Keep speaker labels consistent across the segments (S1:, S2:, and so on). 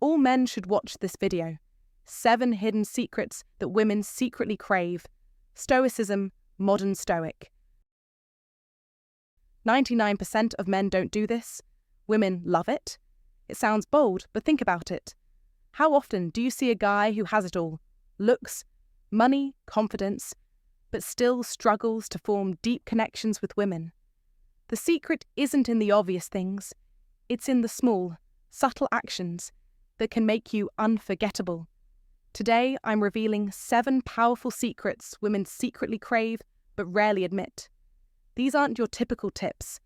S1: All men should watch this video. 7 hidden secrets that women secretly crave. Stoicism, Modern Stoic. 99% of men don't do this. Women love it. It sounds bold, but think about it. How often do you see a guy who has it all? Looks, money, confidence, but still struggles to form deep connections with women? The secret isn't in the obvious things. It's in the small, subtle actions that can make you unforgettable. Today, I'm revealing 7 powerful secrets women secretly crave but rarely admit. These aren't your typical tips.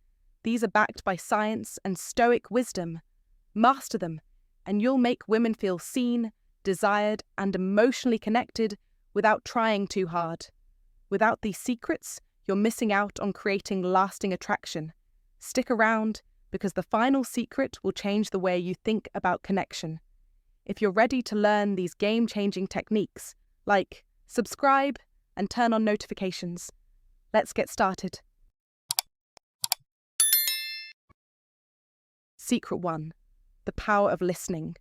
S1: These are backed by science and Stoic wisdom. Master them, and you'll make women feel seen, desired, and emotionally connected without trying too hard. Without these secrets, you're missing out on creating lasting attraction. Stick around, because the final secret will change the way you think about connection. If you're ready to learn these game-changing techniques, like subscribe and turn on notifications. Let's get started. Secret 1. The power of listening.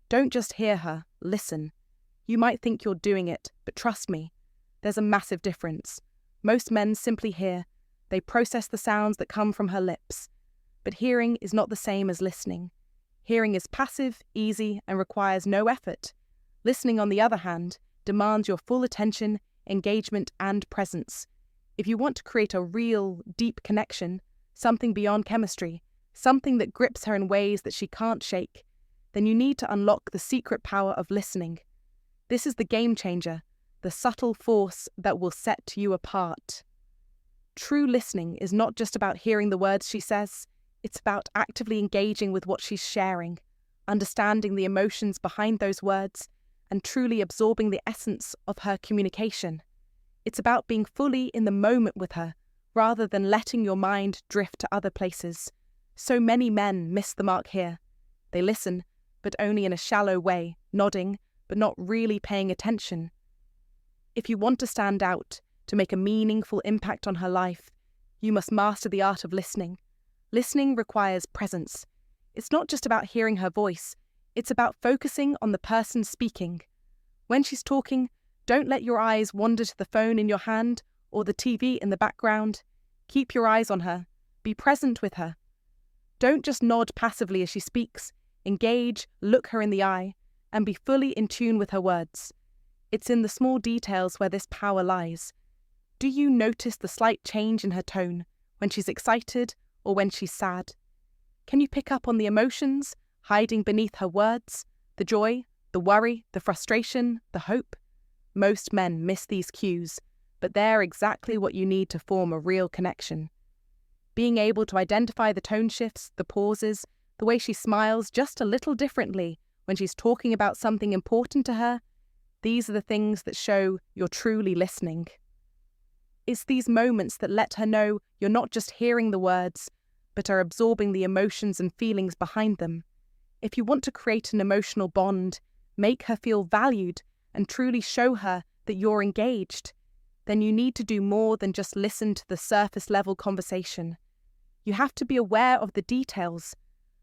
S1: Don't just hear her, listen. You might think you're doing it, but trust me, there's a massive difference. Most men simply hear. They process the sounds that come from her lips. But hearing is not the same as listening. Hearing is passive, easy, and requires no effort. Listening, on the other hand, demands your full attention, engagement, and presence. If you want to create a real, deep connection, something beyond chemistry, something that grips her in ways that she can't shake, then you need to unlock the secret power of listening. This is the game changer, the subtle force that will set you apart. True listening is not just about hearing the words she says. It's about actively engaging with what she's sharing, understanding the emotions behind those words, and truly absorbing the essence of her communication. It's about being fully in the moment with her, rather than letting your mind drift to other places. So many men miss the mark here. They listen, but only in a shallow way, nodding, but not really paying attention. If you want to stand out, to make a meaningful impact on her life, you must master the art of listening. Listening requires presence. It's not just about hearing her voice, it's about focusing on the person speaking. When she's talking, don't let your eyes wander to the phone in your hand or the TV in the background. Keep your eyes on her. Be present with her. Don't just nod passively as she speaks. Engage, look her in the eye, and be fully in tune with her words. It's in the small details where this power lies. Do you notice the slight change in her tone, when she's excited or when she's sad? Can you pick up on the emotions hiding beneath her words? The joy, the worry, the frustration, the hope? Most men miss these cues, but they're exactly what you need to form a real connection. Being able to identify the tone shifts, the pauses, the way she smiles just a little differently when she's talking about something important to her, these are the things that show you're truly listening. It's these moments that let her know you're not just hearing the words, but are absorbing the emotions and feelings behind them. If you want to create an emotional bond, make her feel valued, and truly show her that you're engaged, then you need to do more than just listen to the surface-level conversation. You have to be aware of the details.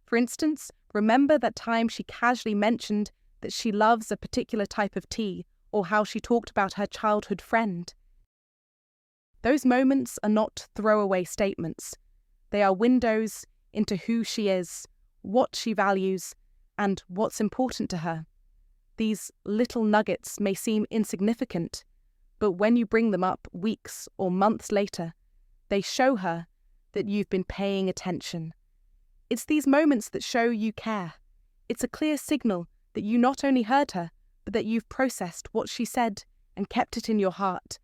S1: For instance, remember that time she casually mentioned that she loves a particular type of tea, or how she talked about her childhood friend. Those moments are not throwaway statements. They are windows into who she is, what she values, and what's important to her. These little nuggets may seem insignificant, but when you bring them up weeks or months later, they show her that you've been paying attention. It's these moments that show you care. It's a clear signal that you not only heard her, but that you've processed what she said and kept it in your heart.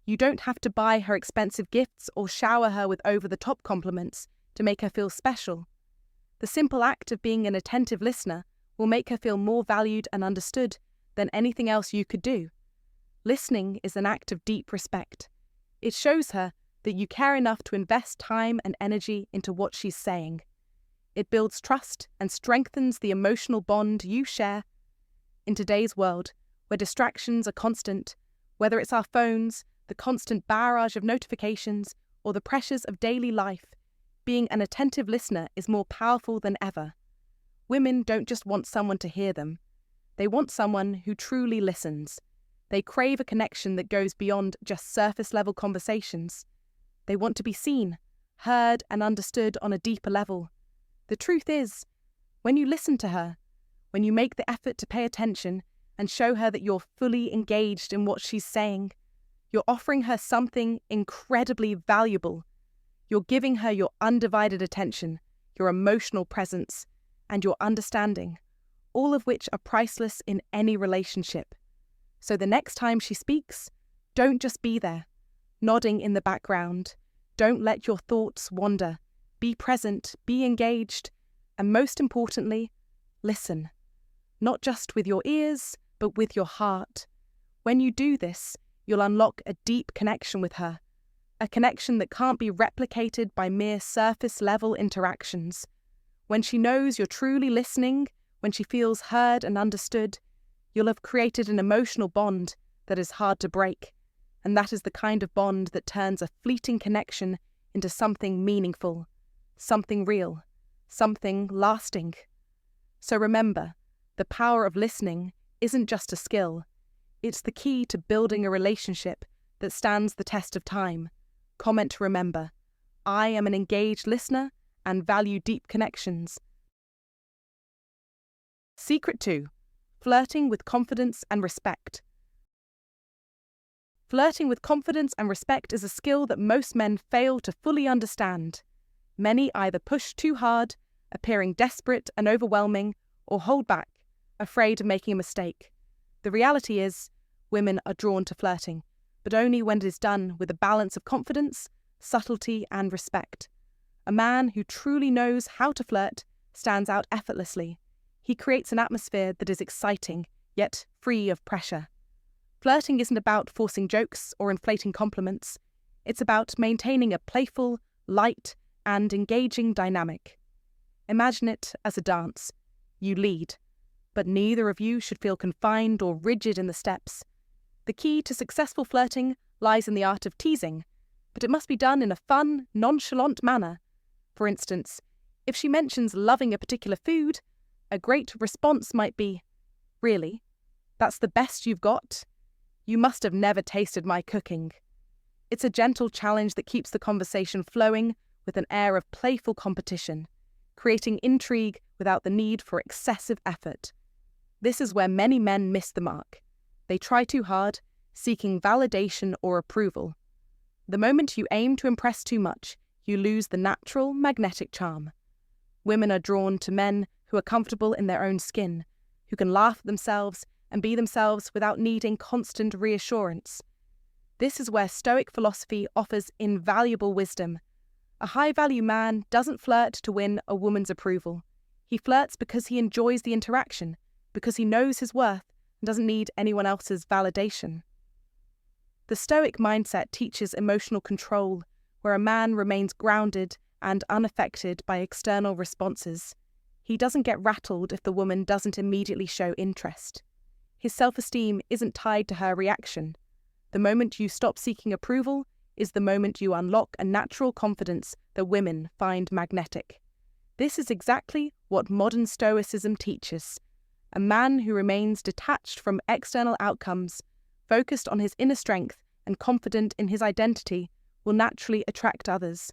S1: You don't have to buy her expensive gifts or shower her with over-the-top compliments to make her feel special. The simple act of being an attentive listener will make her feel more valued and understood than anything else you could do. Listening is an act of deep respect. It shows her that you care enough to invest time and energy into what she's saying. It builds trust and strengthens the emotional bond you share. In today's world, where distractions are constant, whether it's our phones, the constant barrage of notifications, or the pressures of daily life, being an attentive listener is more powerful than ever. Women don't just want someone to hear them. They want someone who truly listens. They crave a connection that goes beyond just surface-level conversations. They want to be seen, heard, and understood on a deeper level. The truth is, when you listen to her, when you make the effort to pay attention and show her that you're fully engaged in what she's saying, you're offering her something incredibly valuable. You're giving her your undivided attention, your emotional presence, and your understanding, all of which are priceless in any relationship. So the next time she speaks, don't just be there, nodding in the background. Don't let your thoughts wander. Be present, be engaged, and most importantly, listen. Not just with your ears, but with your heart. When you do this, you'll unlock a deep connection with her, a connection that can't be replicated by mere surface-level interactions. When she knows you're truly listening, when she feels heard and understood, you'll have created an emotional bond that is hard to break, and that is the kind of bond that turns a fleeting connection into something meaningful, something real, something lasting. So remember, the power of listening isn't just a skill. It's the key to building a relationship that stands the test of time. Comment to remember, I am an engaged listener and value deep connections. Secret 2. Flirting with confidence and respect. Flirting with confidence and respect is a skill that most men fail to fully understand. Many either push too hard, appearing desperate and overwhelming, or hold back, afraid of making a mistake. The reality is, women are drawn to flirting, but only when it is done with a balance of confidence, subtlety, and respect. A man who truly knows how to flirt stands out effortlessly. He creates an atmosphere that is exciting, yet free of pressure. Flirting isn't about forcing jokes or inflating compliments. It's about maintaining a playful, light, and engaging dynamic. Imagine it as a dance. You lead, but neither of you should feel confined or rigid in the steps. The key to successful flirting lies in the art of teasing, but it must be done in a fun, nonchalant manner. For instance, if she mentions loving a particular food, a great response might be, "Really? That's the best you've got? You must have never tasted my cooking." It's a gentle challenge that keeps the conversation flowing with an air of playful competition, creating intrigue without the need for excessive effort. This is where many men miss the mark. They try too hard, seeking validation or approval. The moment you aim to impress too much, you lose the natural, magnetic charm. Women are drawn to men who are comfortable in their own skin, who can laugh at themselves and be themselves without needing constant reassurance. This is where Stoic philosophy offers invaluable wisdom. A high-value man doesn't flirt to win a woman's approval. He flirts because he enjoys the interaction, because he knows his worth and doesn't need anyone else's validation. The Stoic mindset teaches emotional control, where a man remains grounded and unaffected by external responses. He doesn't get rattled if the woman doesn't immediately show interest. His self-esteem isn't tied to her reaction. The moment you stop seeking approval is the moment you unlock a natural confidence that women find magnetic. This is exactly what modern Stoicism teaches. A man who remains detached from external outcomes, focused on his inner strength and confident in his identity, will naturally attract others.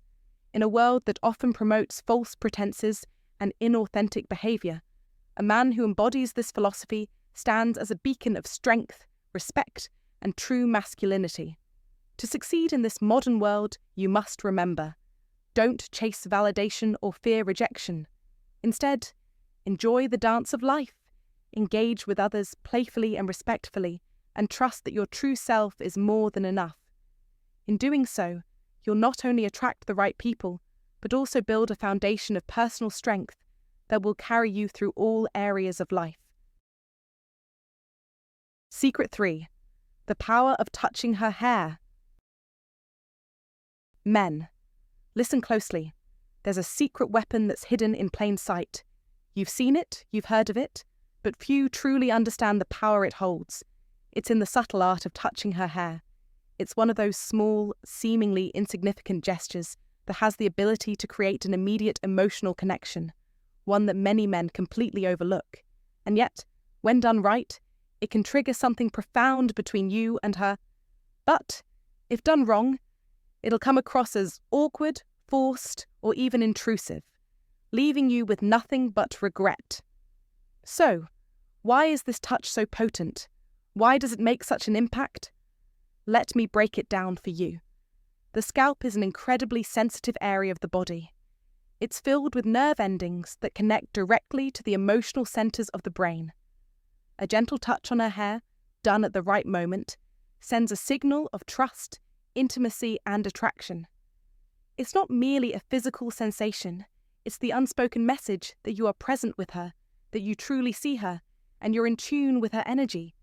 S1: In a world that often promotes false pretenses and inauthentic behaviour, a man who embodies this philosophy stands as a beacon of strength, respect, and true masculinity. To succeed in this modern world, you must remember: don't chase validation or fear rejection. Instead, enjoy the dance of life, engage with others playfully and respectfully, and trust that your true self is more than enough. In doing so, you'll not only attract the right people, but also build a foundation of personal strength that will carry you through all areas of life. Secret 3. The power of touching her hair. Men, listen closely. There's a secret weapon that's hidden in plain sight. You've seen it, you've heard of it, but few truly understand the power it holds. It's in the subtle art of touching her hair. It's one of those small, seemingly insignificant gestures that has the ability to create an immediate emotional connection. one that many men completely overlook. And yet, when done right, it can trigger something profound between you and her. But, if done wrong, it'll come across as awkward, forced, or even intrusive, leaving you with nothing but regret. So, why is this touch so potent? Why does it make such an impact? Let me break it down for you. The scalp is an incredibly sensitive area of the body. It's filled with nerve endings that connect directly to the emotional centers of the brain. A gentle touch on her hair, done at the right moment, sends a signal of trust, intimacy, and attraction. It's not merely a physical sensation, it's the unspoken message that you are present with her, that you truly see her, and you're in tune with her energy.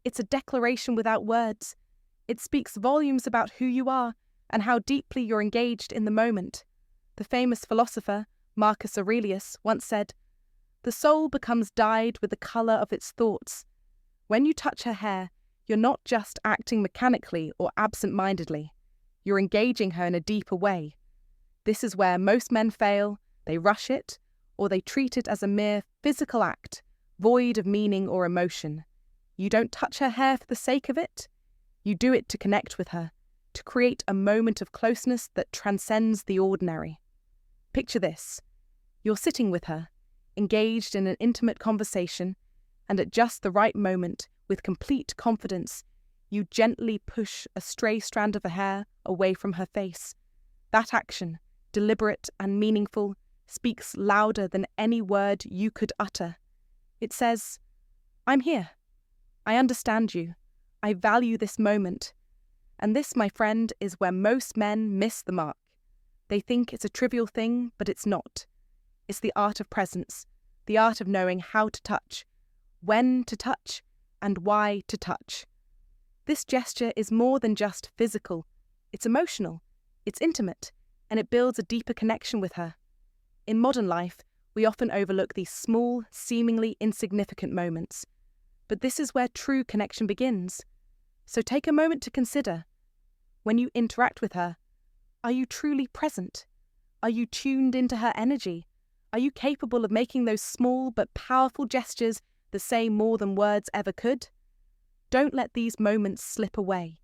S1: It's a declaration without words. It speaks volumes about who you are and how deeply you're engaged in the moment. The famous philosopher, Marcus Aurelius, once said, "The soul becomes dyed with the colour of its thoughts." When you touch her hair, you're not just acting mechanically or absent-mindedly. You're engaging her in a deeper way. This is where most men fail. They rush it, or they treat it as a mere physical act, void of meaning or emotion. You don't touch her hair for the sake of it. You do it to connect with her, to create a moment of closeness that transcends the ordinary. Picture this. You're sitting with her, engaged in an intimate conversation, and at just the right moment, with complete confidence, you gently push a stray strand of her hair away from her face. That action, deliberate and meaningful, speaks louder than any word you could utter. It says, "I'm here. I understand you. I value this moment." And this, my friend, is where most men miss the mark. They think it's a trivial thing, but it's not. It's the art of presence, the art of knowing how to touch, when to touch, and why to touch. This gesture is more than just physical. It's emotional, it's intimate, and it builds a deeper connection with her. In modern life, we often overlook these small, seemingly insignificant moments. But this is where true connection begins. So take a moment to consider, when you interact with her, are you truly present? Are you tuned into her energy? Are you capable of making those small but powerful gestures that say more than words ever could? Don't let these moments slip away.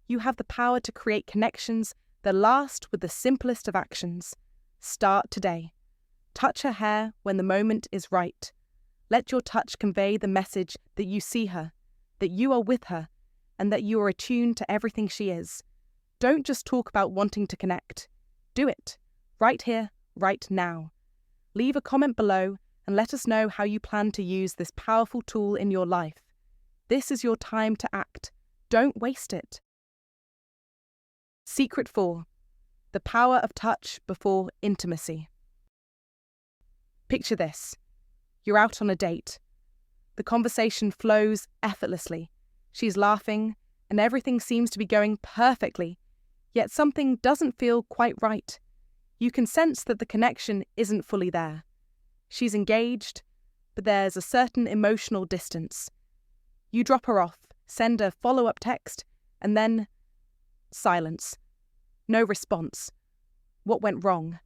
S1: You have the power to create connections that last with the simplest of actions. Start today. Touch her hair when the moment is right. Let your touch convey the message that you see her, that you are with her, and that you are attuned to everything she is. Don't just talk about wanting to connect. Do it, right here, right now. Leave a comment below and let us know how you plan to use this powerful tool in your life. This is your time to act. Don't waste it. Secret 4. The power of touch before intimacy. Picture this. You're out on a date. The conversation flows effortlessly. She's laughing, and everything seems to be going perfectly, yet something doesn't feel quite right. You can sense that the connection isn't fully there. She's engaged, but there's a certain emotional distance. You drop her off, send a follow-up text, and then silence. No response. What went wrong?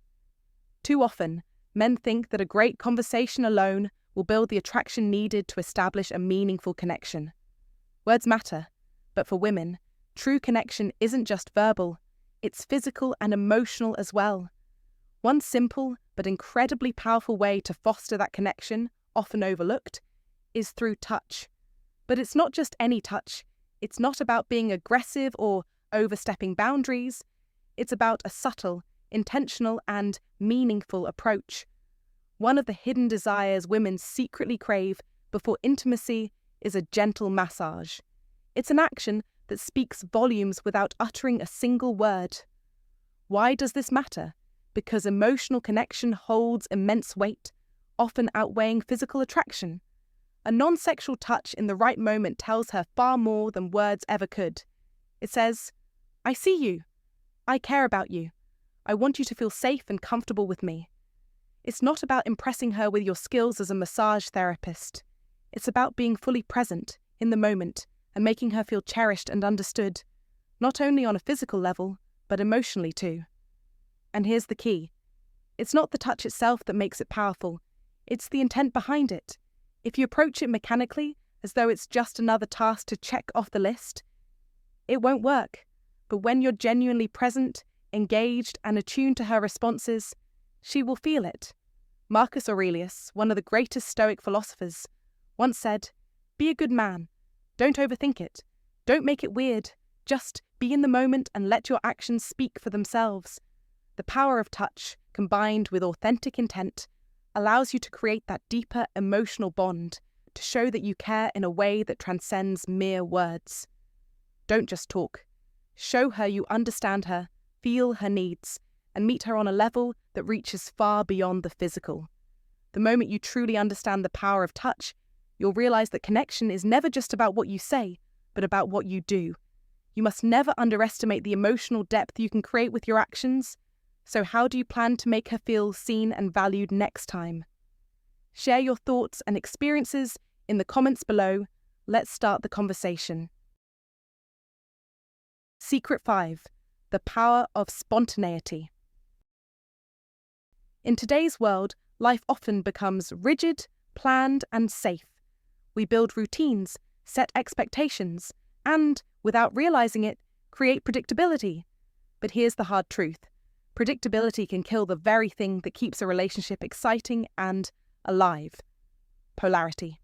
S1: Too often, men think that a great conversation alone will build the attraction needed to establish a meaningful connection. Words matter, but for women, true connection isn't just verbal, it's physical and emotional as well. One simple but incredibly powerful way to foster that connection, often overlooked, is through touch. But it's not just any touch. It's not about being aggressive or overstepping boundaries. It's about a subtle, intentional, and meaningful approach. One of the hidden desires women secretly crave before intimacy is a gentle massage. It's an action that speaks volumes without uttering a single word. Why does this matter? Because emotional connection holds immense weight, often outweighing physical attraction. A non-sexual touch in the right moment tells her far more than words ever could. It says, "I see you. I care about you. I want you to feel safe and comfortable with me." It's not about impressing her with your skills as a massage therapist. It's about being fully present, in the moment, and making her feel cherished and understood, not only on a physical level, but emotionally too. And here's the key. It's not the touch itself that makes it powerful. It's the intent behind it. If you approach it mechanically, as though it's just another task to check off the list, it won't work. But when you're genuinely present, engaged, and attuned to her responses, she will feel it. Marcus Aurelius, one of the greatest Stoic philosophers, once said, "Be a good man. Don't overthink it. Don't make it weird. Just be in the moment and let your actions speak for themselves." The power of touch, combined with authentic intent, allows you to create that deeper emotional bond, to show that you care in a way that transcends mere words. Don't just talk. Show her you understand her, feel her needs, and meet her on a level that reaches far beyond the physical. The moment you truly understand the power of touch, you'll realize that connection is never just about what you say, but about what you do. You must never underestimate the emotional depth you can create with your actions. So how do you plan to make her feel seen and valued next time? Share your thoughts and experiences in the comments below. Let's start the conversation. Secret 5. The power of spontaneity. In today's world, life often becomes rigid, planned, and safe. We build routines, set expectations, and, without realizing it, create predictability. But here's the hard truth. Predictability can kill the very thing that keeps a relationship exciting and alive. Polarity.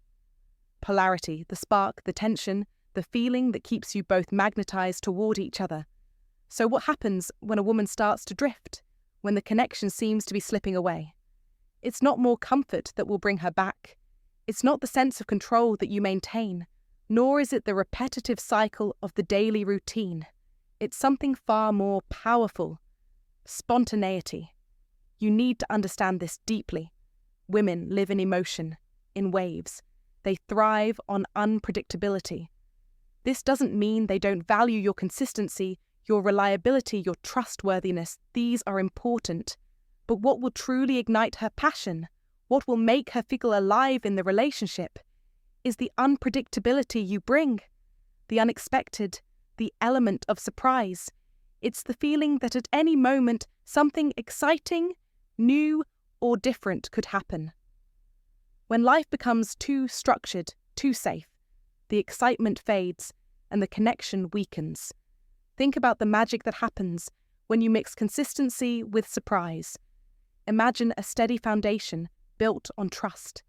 S1: Polarity, the spark, the tension, the feeling that keeps you both magnetized toward each other. So what happens when a woman starts to drift, when the connection seems to be slipping away? It's not more comfort that will bring her back. It's not the sense of control that you maintain, nor is it the repetitive cycle of the daily routine. It's something far more powerful. Spontaneity. You need to understand this deeply. Women live in emotion, in waves. They thrive on unpredictability. This doesn't mean they don't value your consistency, your reliability, your trustworthiness. These are important. But what will truly ignite her passion, what will make her feel alive in the relationship, is the unpredictability you bring, the unexpected, the element of surprise. It's the feeling that at any moment something exciting, new, or different could happen. When life becomes too structured, too safe, the excitement fades and the connection weakens. Think about the magic that happens when you mix consistency with surprise. Imagine a steady foundation built on trust,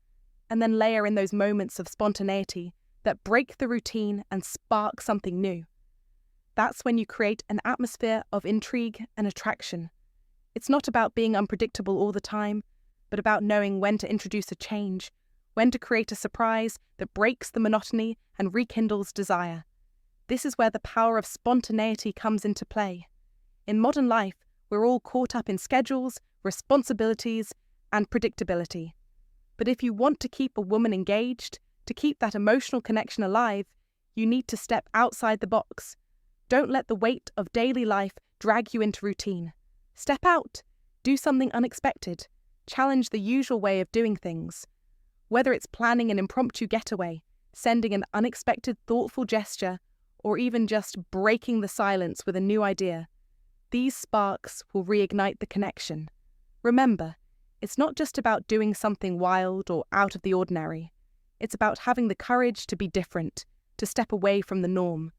S1: and then layer in those moments of spontaneity that break the routine and spark something new. That's when you create an atmosphere of intrigue and attraction. It's not about being unpredictable all the time, but about knowing when to introduce a change, when to create a surprise that breaks the monotony and rekindles desire. This is where the power of spontaneity comes into play. In modern life, we're all caught up in schedules, responsibilities, and predictability. But if you want to keep a woman engaged, to keep that emotional connection alive, you need to step outside the box. Don't let the weight of daily life drag you into routine. Step out. Do something unexpected. Challenge the usual way of doing things. Whether it's planning an impromptu getaway, sending an unexpected thoughtful gesture, or even just breaking the silence with a new idea, these sparks will reignite the connection. Remember, it's not just about doing something wild or out of the ordinary. It's about having the courage to be different, to step away from the norm.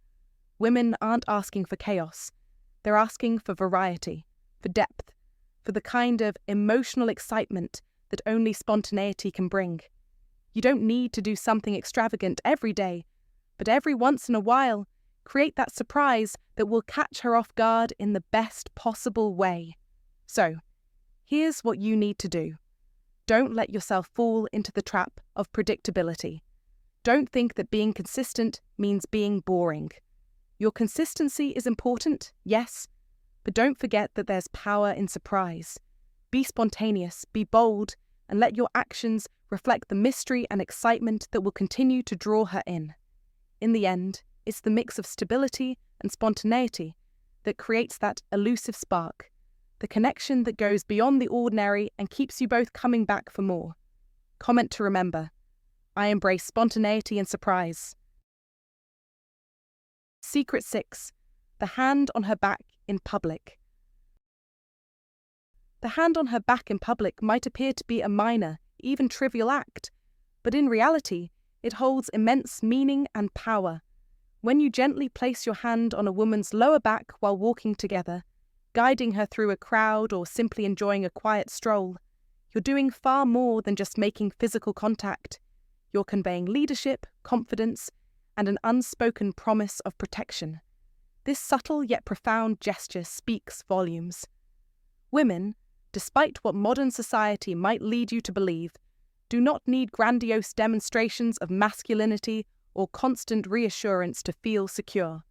S1: Women aren't asking for chaos. They're asking for variety, for depth, for the kind of emotional excitement that only spontaneity can bring. You don't need to do something extravagant every day, but every once in a while, create that surprise that will catch her off guard in the best possible way. So, here's what you need to do. Don't let yourself fall into the trap of predictability. Don't think that being consistent means being boring. Your consistency is important, yes, but don't forget that there's power in surprise. Be spontaneous, be bold, and let your actions reflect the mystery and excitement that will continue to draw her in. In the end, it's the mix of stability and spontaneity that creates that elusive spark, the connection that goes beyond the ordinary and keeps you both coming back for more. Comment to remember: I embrace spontaneity and surprise. Secret 6. The hand on her back in public. The hand on her back in public might appear to be a minor, even trivial act, but in reality, it holds immense meaning and power. When you gently place your hand on a woman's lower back while walking together, guiding her through a crowd or simply enjoying a quiet stroll, you're doing far more than just making physical contact. You're conveying leadership, confidence, and an unspoken promise of protection. This subtle yet profound gesture speaks volumes. Women, despite what modern society might lead you to believe, do not need grandiose demonstrations of masculinity or constant reassurance to feel secure.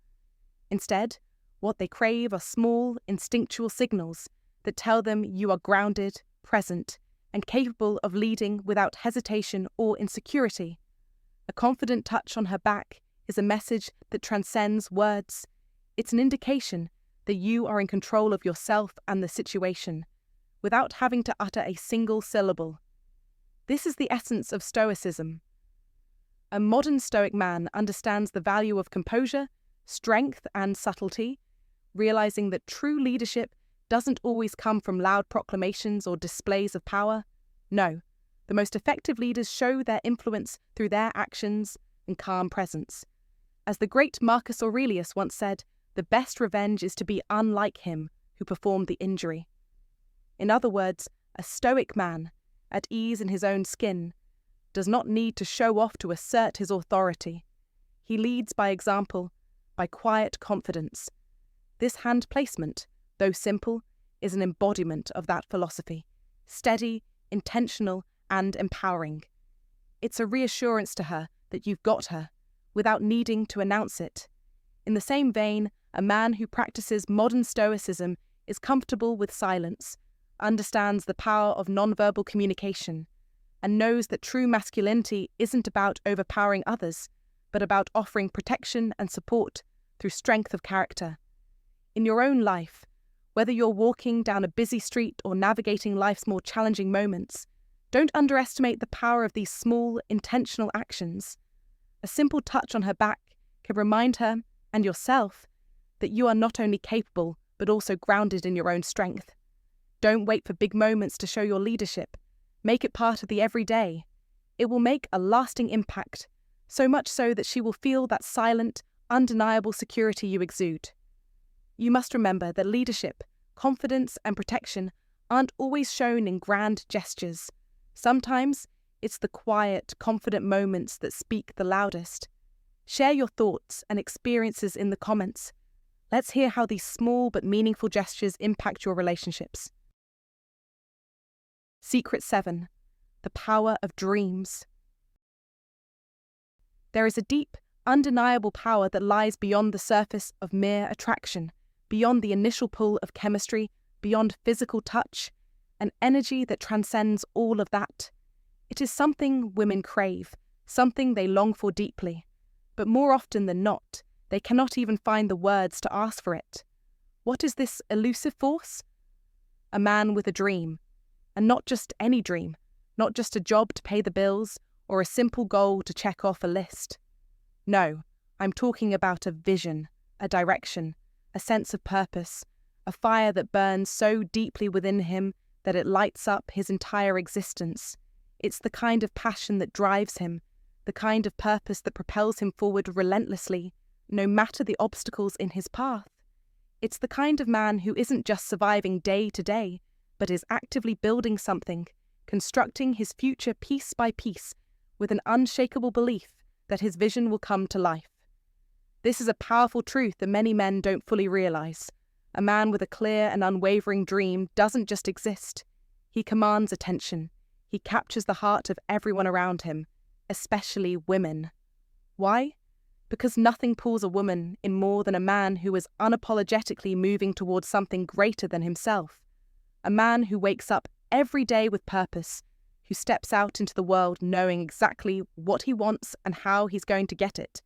S1: Instead, what they crave are small, instinctual signals that tell them you are grounded, present, and capable of leading without hesitation or insecurity. A confident touch on her back is a message that transcends words. It's an indication that you are in control of yourself and the situation, without having to utter a single syllable. This is the essence of Stoicism. A modern Stoic man understands the value of composure, strength, and subtlety, realizing that true leadership doesn't always come from loud proclamations or displays of power. No, the most effective leaders show their influence through their actions and calm presence. As the great Marcus Aurelius once said, the best revenge is to be unlike him who performed the injury. In other words, a Stoic man, at ease in his own skin, does not need to show off to assert his authority. He leads by example, by quiet confidence. This hand placement, though simple, is an embodiment of that philosophy, steady, intentional, and empowering. It's a reassurance to her that you've got her, without needing to announce it. In the same vein, a man who practices modern Stoicism is comfortable with silence, understands the power of nonverbal communication, and knows that true masculinity isn't about overpowering others, but about offering protection and support through strength of character. In your own life, whether you're walking down a busy street or navigating life's more challenging moments, don't underestimate the power of these small, intentional actions. A simple touch on her back can remind her, and yourself, that you are not only capable, but also grounded in your own strength. Don't wait for big moments to show your leadership. Make it part of the everyday. It will make a lasting impact, so much so that she will feel that silent, undeniable security you exude. You must remember that leadership, confidence, and protection aren't always shown in grand gestures. Sometimes it's the quiet, confident moments that speak the loudest. Share your thoughts and experiences in the comments. Let's hear how these small but meaningful gestures impact your relationships. Secret 7. The power of dreams. There is a deep, undeniable power that lies beyond the surface of mere attraction, beyond the initial pull of chemistry, beyond physical touch, an energy that transcends all of that. It is something women crave, something they long for deeply, but more often than not, they cannot even find the words to ask for it. What is this elusive force? A man with a dream, and not just any dream, not just a job to pay the bills or a simple goal to check off a list. No, I'm talking about a vision, a direction, a sense of purpose, a fire that burns so deeply within him that it lights up his entire existence. It's the kind of passion that drives him, the kind of purpose that propels him forward relentlessly, no matter the obstacles in his path. It's the kind of man who isn't just surviving day to day, but is actively building something, constructing his future piece by piece, with an unshakable belief that his vision will come to life. This is a powerful truth that many men don't fully realize. A man with a clear and unwavering dream doesn't just exist. He commands attention. He captures the heart of everyone around him, especially women. Why? Because nothing pulls a woman in more than a man who is unapologetically moving towards something greater than himself. A man who wakes up every day with purpose, who steps out into the world knowing exactly what he wants and how he's going to get it,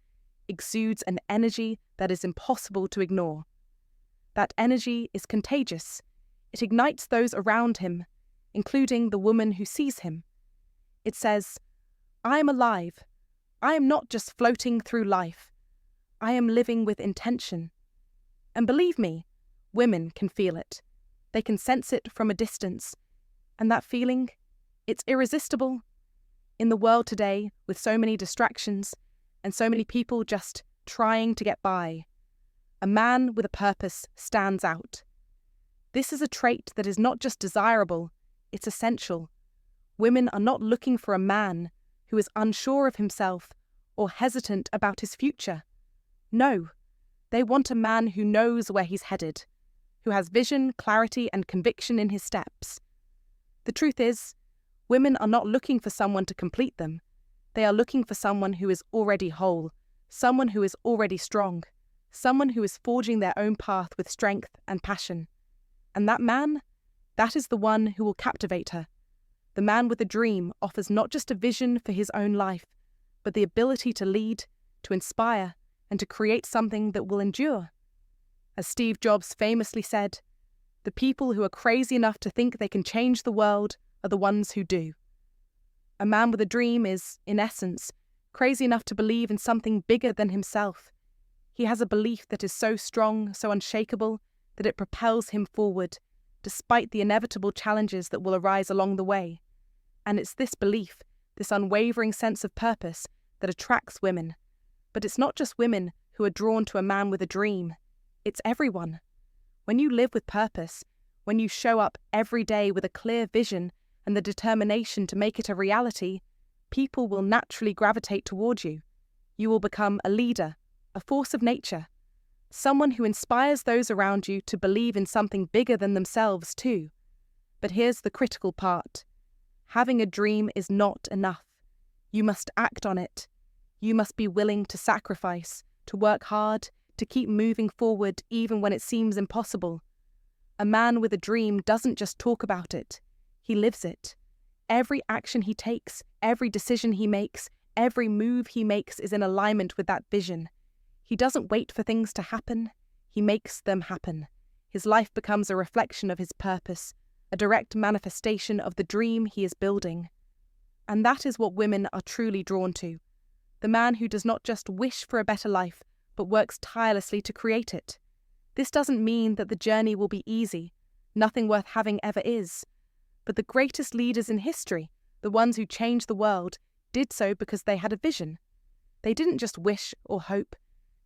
S1: exudes an energy that is impossible to ignore. That energy is contagious. It ignites those around him, including the woman who sees him. It says, I am alive. I am not just floating through life. I am living with intention. And believe me, women can feel it. They can sense it from a distance. And that feeling, It's irresistible. In the world today, with so many distractions and so many people just trying to get by, a man with a purpose stands out. This is a trait that is not just desirable, it's essential. Women are not looking for a man who is unsure of himself or hesitant about his future. No, they want a man who knows where he's headed, who has vision, clarity, and conviction in his steps. The truth is, women are not looking for someone to complete them. They are looking for someone who is already whole, someone who is already strong, someone who is forging their own path with strength and passion. And that man, that is the one who will captivate her. The man with a dream offers not just a vision for his own life, but the ability to lead, to inspire, and to create something that will endure. As Steve Jobs famously said, "The people who are crazy enough to think they can change the world are the ones who do." A man with a dream is, in essence, crazy enough to believe in something bigger than himself. He has a belief that is so strong, so unshakable, that it propels him forward, despite the inevitable challenges that will arise along the way. And it's this belief, this unwavering sense of purpose, that attracts women. But it's not just women who are drawn to a man with a dream. It's everyone. When you live with purpose, when you show up every day with a clear vision and the determination to make it a reality, people will naturally gravitate toward you. You will become a leader, a force of nature, someone who inspires those around you to believe in something bigger than themselves too. But here's the critical part. Having a dream is not enough. You must act on it. You must be willing to sacrifice, to work hard, to keep moving forward even when it seems impossible. A man with a dream doesn't just talk about it, he lives it. Every action he takes, every decision he makes, every move he makes is in alignment with that vision. He doesn't wait for things to happen, he makes them happen. His life becomes a reflection of his purpose, a direct manifestation of the dream he is building. And that is what women are truly drawn to. The man who does not just wish for a better life, but works tirelessly to create it. This doesn't mean that the journey will be easy. Nothing worth having ever is. But the greatest leaders in history, the ones who changed the world, did so because they had a vision. They didn't just wish or hope.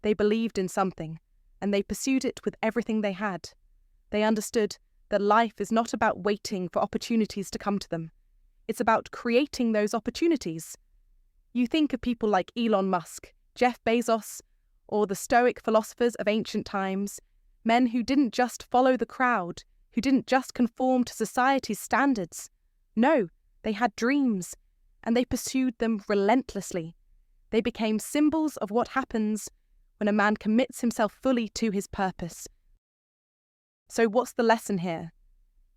S1: They believed in something, and they pursued it with everything they had. They understood that life is not about waiting for opportunities to come to them. It's about creating those opportunities. You think of people like Elon Musk, Jeff Bezos, or the Stoic philosophers of ancient times, men who didn't just follow the crowd, who didn't just conform to society's standards. No, they had dreams, and they pursued them relentlessly. They became symbols of what happens when a man commits himself fully to his purpose. So what's the lesson here?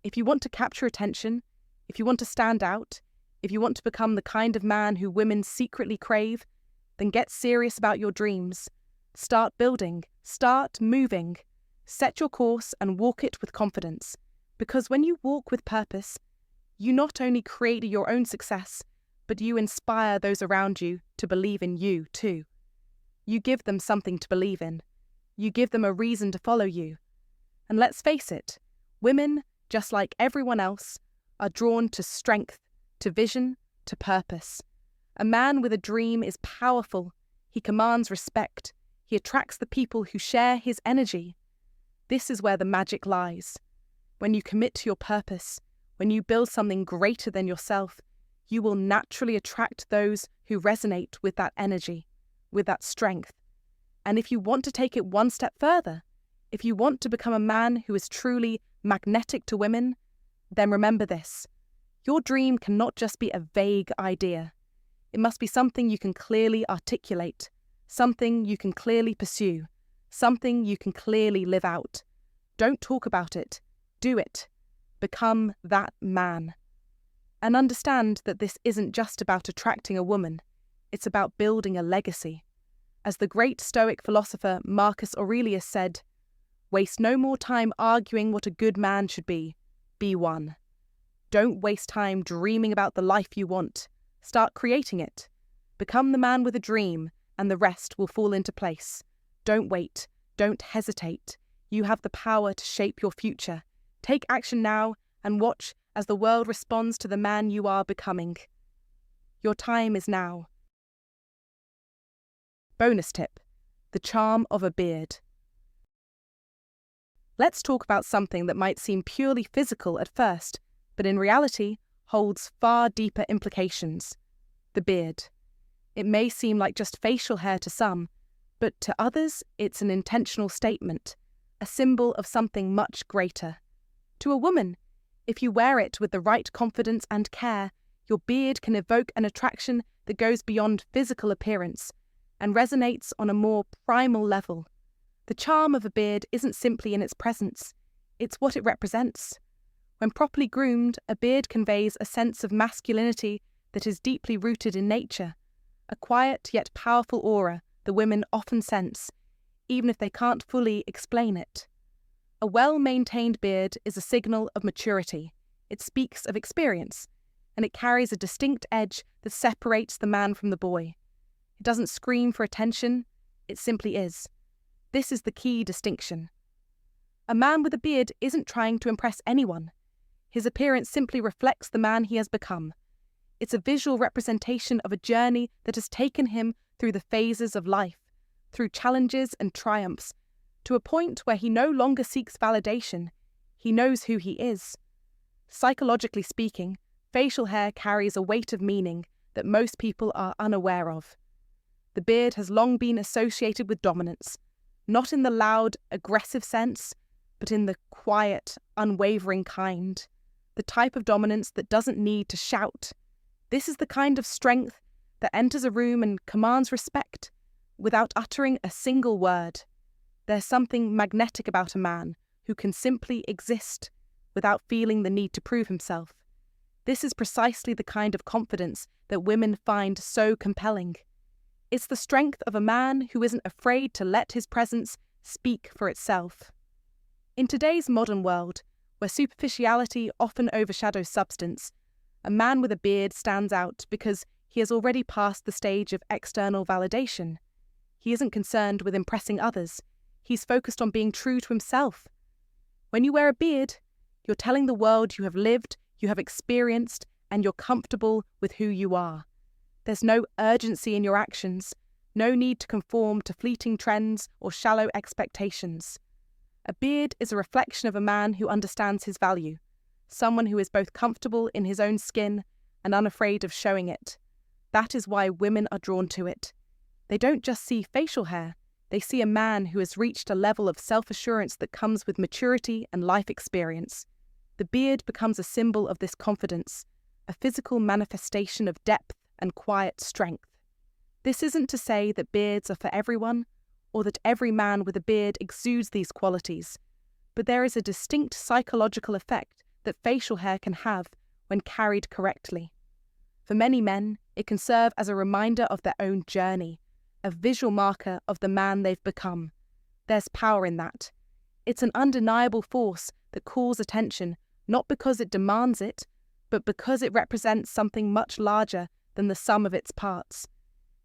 S1: If you want to capture attention, if you want to stand out, if you want to become the kind of man who women secretly crave, then get serious about your dreams. Start building, start moving. Set your course and walk it with confidence. Because when you walk with purpose, you not only create your own success, but you inspire those around you to believe in you too. You give them something to believe in. You give them a reason to follow you. And let's face it, women, just like everyone else, are drawn to strength, to vision, to purpose. A man with a dream is powerful. He commands respect. He attracts the people who share his energy. This is where the magic lies. When you commit to your purpose, when you build something greater than yourself, you will naturally attract those who resonate with that energy, with that strength. And if you want to take it one step further, if you want to become a man who is truly magnetic to women, then remember this. Your dream cannot just be a vague idea. It must be something you can clearly articulate, something you can clearly pursue, something you can clearly live out. Don't talk about it. Do it. Become that man. And understand that this isn't just about attracting a woman. It's about building a legacy. As the great Stoic philosopher Marcus Aurelius said, "Waste no more time arguing what a good man should be. Be one." Don't waste time dreaming about the life you want. Start creating it. Become the man with a dream, and the rest will fall into place. Don't wait. Don't hesitate. You have the power to shape your future. Take action now and watch as the world responds to the man you are becoming. Your time is now. Bonus tip: the charm of a beard. Let's talk about something that might seem purely physical at first, but in reality holds far deeper implications. The beard. It may seem like just facial hair to some, but to others it's an intentional statement, a symbol of something much greater. To a woman, if you wear it with the right confidence and care, your beard can evoke an attraction that goes beyond physical appearance and resonates on a more primal level. The charm of a beard isn't simply in its presence, it's what it represents. When properly groomed, a beard conveys a sense of masculinity that is deeply rooted in nature, a quiet yet powerful aura the women often sense, even if they can't fully explain it. A well-maintained beard is a signal of maturity. It speaks of experience, and it carries a distinct edge that separates the man from the boy. It doesn't scream for attention, it simply is. This is the key distinction. A man with a beard isn't trying to impress anyone. His appearance simply reflects the man he has become. It's a visual representation of a journey that has taken him through the phases of life, through challenges and triumphs, to a point where he no longer seeks validation. He knows who he is. Psychologically speaking, facial hair carries a weight of meaning that most people are unaware of. The beard has long been associated with dominance, not in the loud, aggressive sense, but in the quiet, unwavering kind, the type of dominance that doesn't need to shout. This is the kind of strength that enters a room and commands respect without uttering a single word. There's something magnetic about a man who can simply exist without feeling the need to prove himself. This is precisely the kind of confidence that women find so compelling. It's the strength of a man who isn't afraid to let his presence speak for itself. In today's modern world, where superficiality often overshadows substance, a man with a beard stands out because he has already passed the stage of external validation. He isn't concerned with impressing others. He's focused on being true to himself. When you wear a beard, you're telling the world you have lived, you have experienced, and you're comfortable with who you are. There's no urgency in your actions, no need to conform to fleeting trends or shallow expectations. A beard is a reflection of a man who understands his value, someone who is both comfortable in his own skin and unafraid of showing it. That is why women are drawn to it. They don't just see facial hair, they see a man who has reached a level of self-assurance that comes with maturity and life experience. The beard becomes a symbol of this confidence, a physical manifestation of depth and quiet strength. This isn't to say that beards are for everyone, or that every man with a beard exudes these qualities, but there is a distinct psychological effect that facial hair can have when carried correctly. For many men, it can serve as a reminder of their own journey, a visual marker of the man they've become. There's power in that. It's an undeniable force that calls attention, not because it demands it, but because it represents something much larger than the sum of its parts.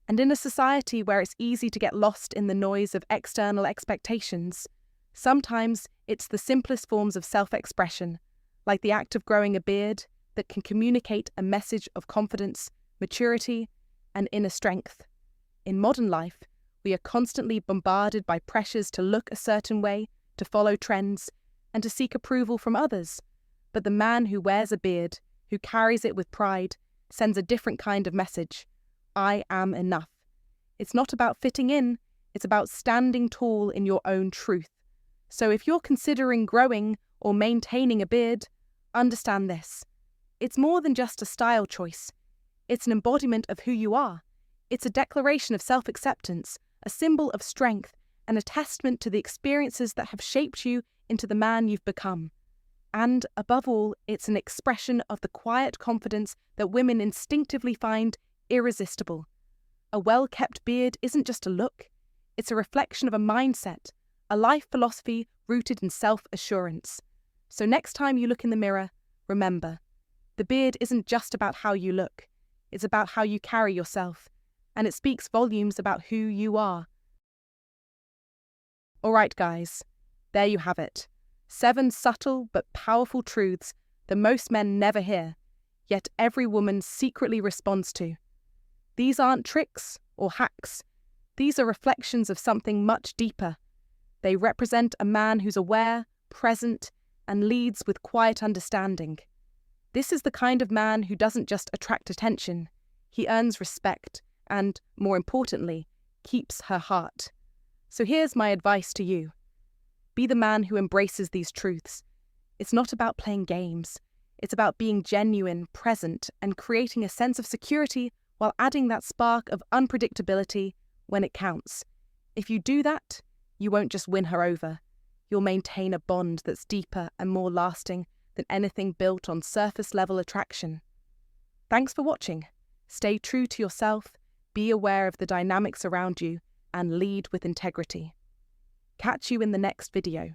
S1: And in a society where it's easy to get lost in the noise of external expectations, sometimes it's the simplest forms of self-expression, like the act of growing a beard, that can communicate a message of confidence, maturity, and inner strength. In modern life, we are constantly bombarded by pressures to look a certain way, to follow trends, and to seek approval from others. But the man who wears a beard, who carries it with pride, sends a different kind of message. I am enough. It's not about fitting in, it's about standing tall in your own truth. So if you're considering growing or maintaining a beard, understand this. It's more than just a style choice. It's an embodiment of who you are. It's a declaration of self-acceptance, a symbol of strength, and a testament to the experiences that have shaped you into the man you've become. And, above all, it's an expression of the quiet confidence that women instinctively find irresistible. A well-kept beard isn't just a look, it's a reflection of a mindset, a life philosophy rooted in self-assurance. So next time you look in the mirror, remember, the beard isn't just about how you look, it's about how you carry yourself, and it speaks volumes about who you are. Alright guys, there you have it. 7 subtle but powerful truths that most men never hear, yet every woman secretly responds to. These aren't tricks or hacks. These are reflections of something much deeper. They represent a man who's aware, present, and leads with quiet understanding. This is the kind of man who doesn't just attract attention, he earns respect and, more importantly, keeps her heart. So here's my advice to you. Be the man who embraces these truths. It's not about playing games. It's about being genuine, present, and creating a sense of security while adding that spark of unpredictability when it counts. If you do that, you won't just win her over. You'll maintain a bond that's deeper and more lasting than anything built on surface-level attraction. Thanks for watching. Stay true to yourself, be aware of the dynamics around you, and lead with integrity. Catch you in the next video.